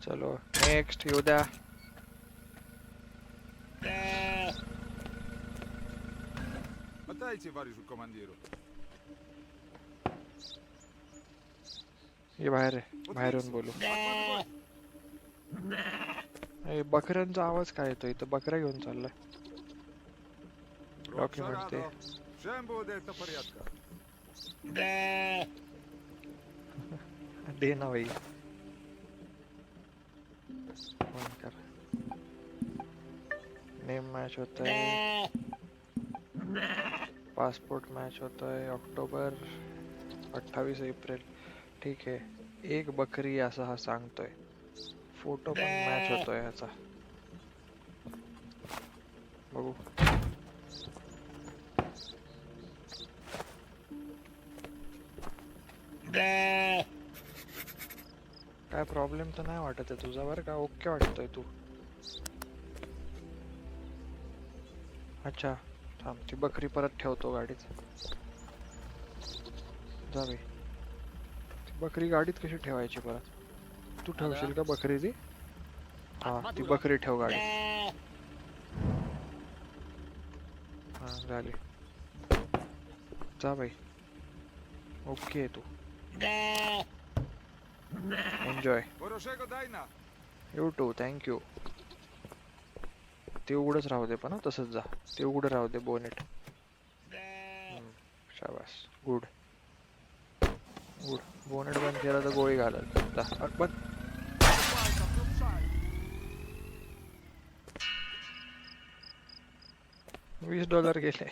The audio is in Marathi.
चलो नेक्स्ट येऊ द्या. Отдайте, товарищу командиру. ये बाहेर आहे, बाहेर येऊन बोलू. ए, बकऱ्यांचा आवाज काय येतो इथं? बकऱ्या घेऊन चाललाय. डॉक्युमेंट ते Всем будет это порядка. दे ना भाई. फोन कर. नेम मॅच होता है, पासपोर्ट मैच होता है ऑक्टोबर 28 एप्रिल. ठीक आहे. एक बकरी असं हा सांगतोय. फोटो पण मॅच होतोय ह्याचा. बघू. काय प्रॉब्लेम तर नाही वाटत आहे तुझा बरं का? ओके वाटतोय तू. अच्छा थांब, ती बकरी परत ठेवतो गाडीत. जा बे. ती बकरी गाडीत कशी ठेवायची परत? तू ठेवशील का बकरी ती? हा ती बकरी ठेव गाडीत. हा झाली. जा बाई. ओके आहे तू. एन्जॉय. Хорошего дайна. You too. थँक्यू. ते उघडच राहू दे पण हं, तसंच जा. ते उघडं राहू दे बोनेट. शाबास. Good good. बोनेट बंद केला तर गोळी घालल. जा बंद. $20 गेले.